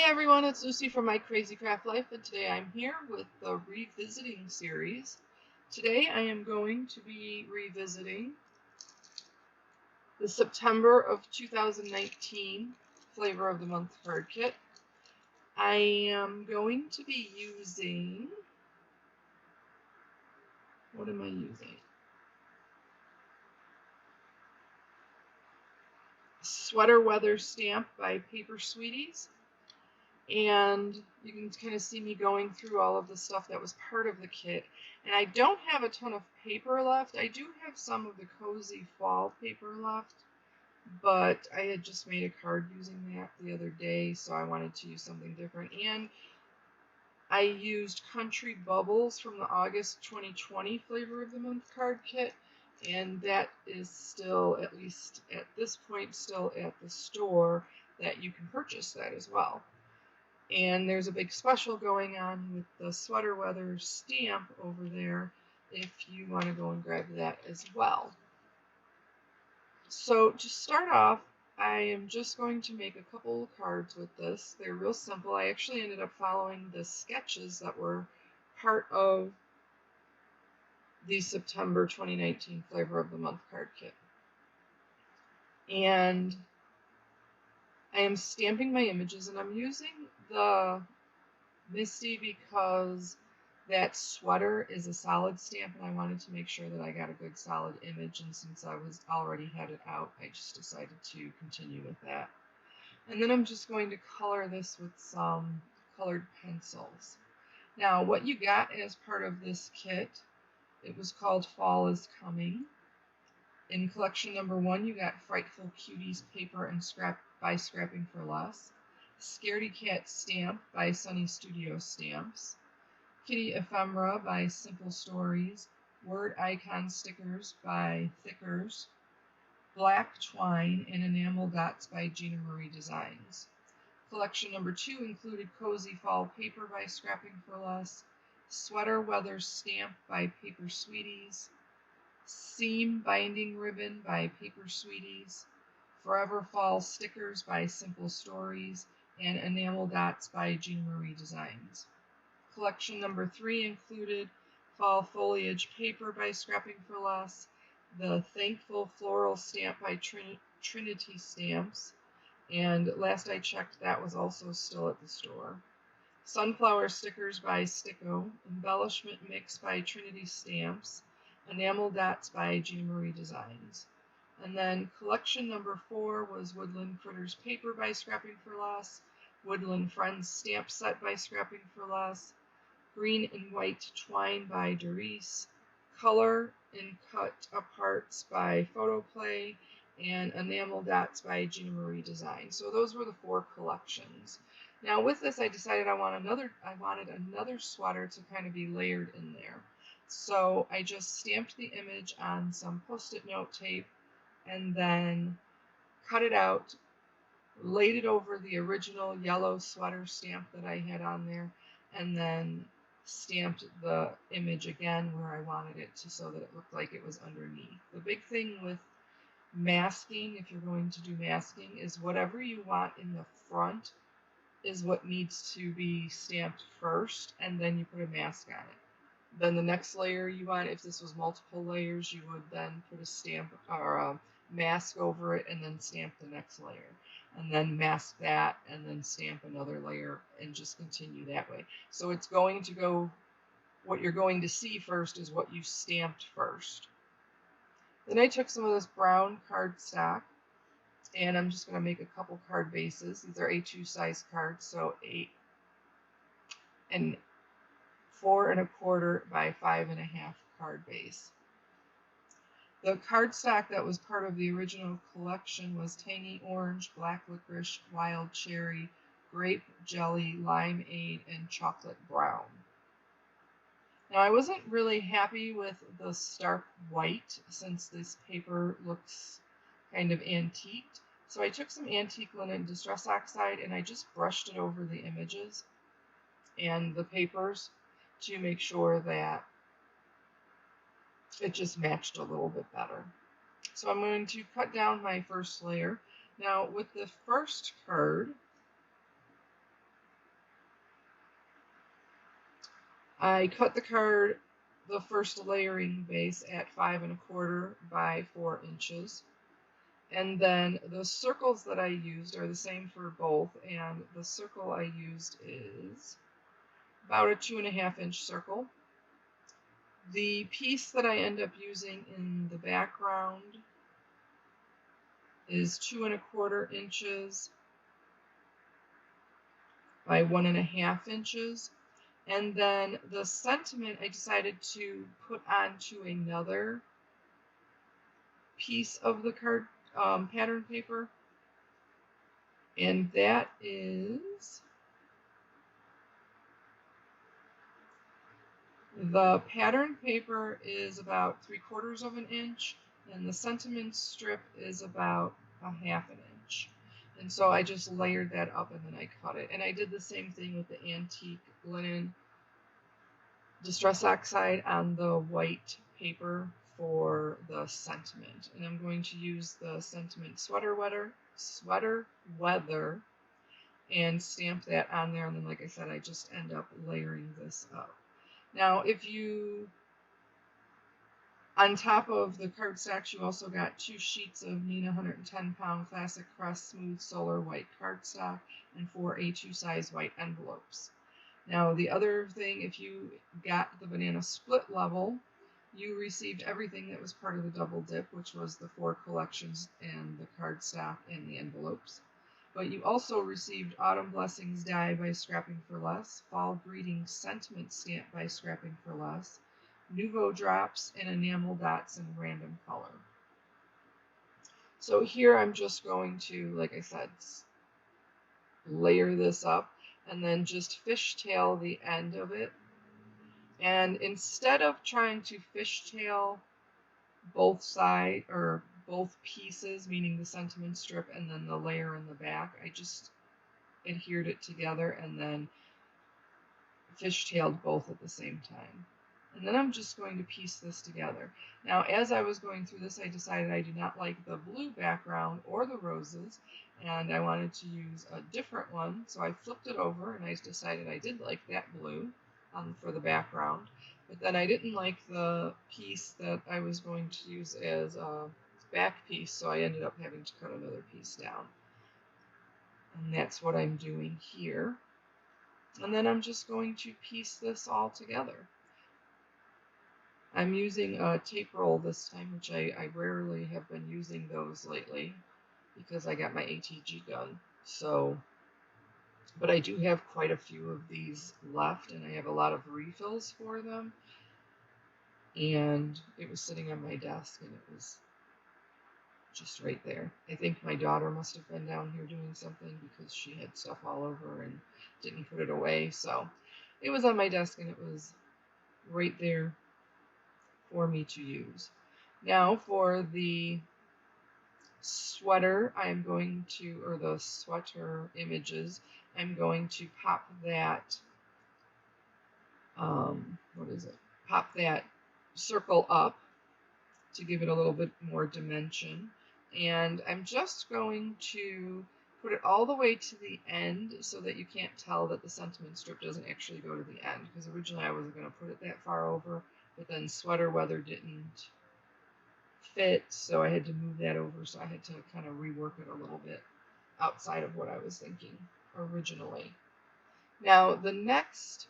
everyone, it's Lucy from My Crazy Craft Life, and today I'm here with the Revisiting series. Today I am going to be revisiting the September of 2019 Flavor of the Month card kit. I am going to be using, what am I using? Sweater Weather Stamp by Paper Sweeties. And you can kind of see me going through all of the stuff that was part of the kit. And I don't have a ton of paper left. I do have some of the cozy fall paper left, but I had just made a card using that the other day, so I wanted to use something different. And I used Country Bubbles from the August 2020 Flavor of the Month card kit, and that is still, at least at this point, still at the store that you can purchase that as well. And there's a big special going on with the Sweater Weather stamp over there if you want to go and grab that as well. So to start off, I am just going to make a couple of cards with this. They're real simple. I actually ended up following the sketches that were part of the September 2019 Flavor of the Month card kit. And I am stamping my images, and I'm using the Misty because that sweater is a solid stamp, and I wanted to make sure that I got a good solid image, and since I was already had it out, I just decided to continue with that. And then I'm just going to color this with some colored pencils. Now, what you got as part of this kit, it was called Fall is Coming. In collection number 1, you got Frightful Cuties paper and scrap by Scrapping for Less, Scaredy Cat Stamp by Sunny Studio Stamps, Kitty Ephemera by Simple Stories, Word Icon Stickers by Thickers, Black Twine and Enamel Dots by Gina Marie Designs. Collection number 2 included Cozy Fall Paper by Scrapping for Less, Sweater Weather Stamp by Paper Sweeties, Seam Binding Ribbon by Paper Sweeties, Forever Fall Stickers by Simple Stories, and Enamel Dots by Gina Marie Designs. Collection number 3 included Fall Foliage Paper by Scrapping for Less, the Thankful Floral Stamp by Trinity Stamps, and last I checked that was also still at the store. Sunflower Stickers by Sticko, Embellishment Mix by Trinity Stamps, Enamel Dots by Gina Marie Designs. And then collection number 4 was Woodland Critters Paper by Scrapping for Less, Woodland Friends Stamp Set by Scrapping for Less, Green and White Twine by Teresa, Color and Cut Aparts by Photoplay, and Enamel Dots by Gina Marie Designs. So those were the 4 collections. Now with this, I decided I wanted another sweater to kind of be layered in there. So I just stamped the image on some Post-it note tape and then cut it out, laid it over the original yellow sweater stamp that I had on there, and then stamped the image again where I wanted it to, so that it looked like it was underneath. The big thing with masking, if you're going to do masking, is whatever you want in the front is what needs to be stamped first, and then you put a mask on it. Then the next layer you want, if this was multiple layers, you would then put a stamp or a mask over it and then stamp the next layer. And then mask that and then stamp another layer and just continue that way. So it's going to go, what you're going to see first is what you stamped first. Then I took some of this brown cardstock, and I'm just going to make a couple card bases. These are A2 size cards, so 8 and 4 1/4 by 5 1/2 card base. The cardstock that was part of the original collection was Tangy Orange, Black Licorice, Wild Cherry, Grape Jelly, Limeade, and Chocolate Brown. Now I wasn't really happy with the stark white since this paper looks kind of antiqued. So I took some antique linen distress oxide and I just brushed it over the images and the papers to make sure that it just matched a little bit better. So I'm going to cut down my first layer. Now with the first card, I cut the card, the first layering base at 5 1/4 by 4 inches. And then the circles that I used are the same for both, and the circle I used is about a 2.5 inch circle. The piece that I end up using in the background is 2 1/4 inches by 1.5 inches. And then the sentiment I decided to put onto another piece of the card pattern paper, and that is the pattern paper is about 3/4 of an inch, and the sentiment strip is about 1/2 an inch. And so I just layered that up and then I cut it. And I did the same thing with the antique linen Distress Oxide on the white paper for the sentiment. And I'm going to use the sentiment sweater weather and stamp that on there. And then, like I said, I just end up layering this up. Now, if you, on top of the cardstocks, you also got 2 sheets of Neenah 110-pound Classic Crest Smooth Solar White cardstock and 4 A2 size white envelopes. Now, the other thing, if you got the banana split level, you received everything that was part of the double dip, which was the 4 collections and the cardstock and the envelopes. But you also received Autumn Blessings die by Scrapping for Less, Fall Greetings Sentiment stamp by Scrapping for Less, Nouveau drops, and Enamel Dots in random color. So here I'm just going to, like I said, layer this up and then just fishtail the end of it. And instead of trying to fishtail both sides or both pieces, meaning the sentiment strip and then the layer in the back, I just adhered it together and then fishtailed both at the same time. And then I'm just going to piece this together. Now, as I was going through this, I decided I did not like the blue background or the roses, and I wanted to use a different one. So I flipped it over, and I decided I did like that blue for the background. But then I didn't like the piece that I was going to use as a back piece, so I ended up having to cut another piece down. And that's what I'm doing here. And then I'm just going to piece this all together. I'm using a tape roll this time, which I rarely have been using those lately because I got my ATG gun. So, but I do have quite a few of these left, and I have a lot of refills for them. And it was sitting on my desk, and it was just right there. I think my daughter must have been down here doing something because she had stuff all over and didn't put it away. So it was on my desk, and it was right there for me to use. Now for the sweater, I'm going to, or the sweater images, I'm going to pop that, pop that circle up to give it a little bit more dimension. And I'm just going to put it all the way to the end so that you can't tell that the sentiment strip doesn't actually go to the end, because originally I wasn't going to put it that far over, but then sweater weather didn't fit, so I had to move that over, so I had to kind of rework it a little bit outside of what I was thinking originally. Now the next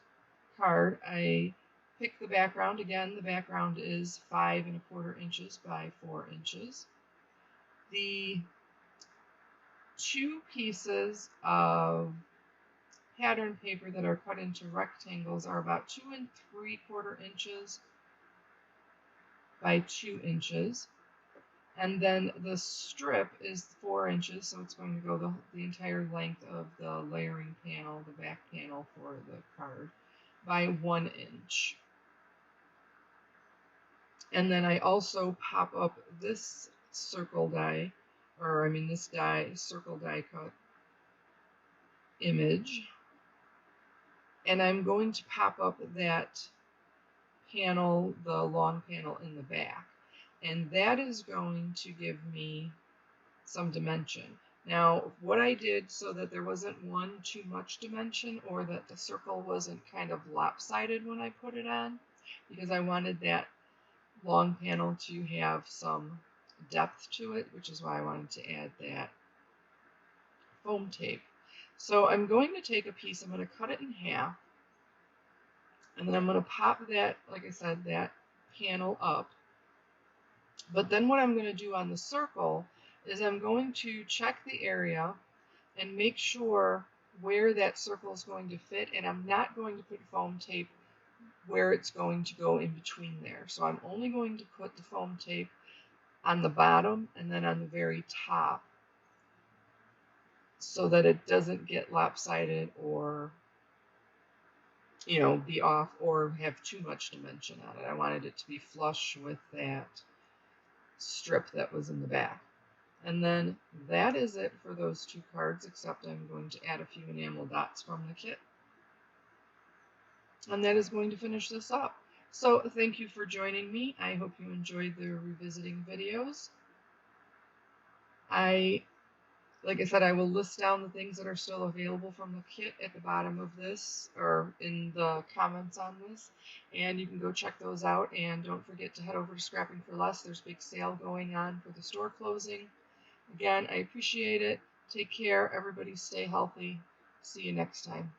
card, I picked the background. Again, the background is 5 1/4 inches by 4 inches. The 2 pieces of pattern paper that are cut into rectangles are about 2 3/4 inches by 2 inches. And then the strip is 4 inches, so it's going to go the entire length of the layering panel, the back panel for the card, by 1 inch. And then I also pop up this circle die, or I mean this circle die cut image, and I'm going to pop up that panel, the long panel in the back. And that is going to give me some dimension. Now, what I did so that there wasn't one too much dimension or that the circle wasn't kind of lopsided when I put it on, because I wanted that long panel to have some depth to it, which is why I wanted to add that foam tape. So I'm going to take a piece, I'm going to cut it in half, and then I'm going to pop that, like I said, that panel up. But then what I'm going to do on the circle is I'm going to check the area and make sure where that circle is going to fit, and I'm not going to put foam tape where it's going to go in between there. So I'm only going to put the foam tape on the bottom and then on the very top so that it doesn't get lopsided or, you know, be off or have too much dimension on it. I wanted it to be flush with that strip that was in the back. And then that is it for those two cards, except I'm going to add a few enamel dots from the kit. And that is going to finish this up. So thank you for joining me. I hope you enjoyed the revisiting videos. Like I said, I will list down the things that are still available from the kit at the bottom of this, or in the comments on this, and you can go check those out. And don't forget to head over to Scrapping for Less. There's a big sale going on for the store closing. Again, I appreciate it. Take care. Everybody stay healthy. See you next time.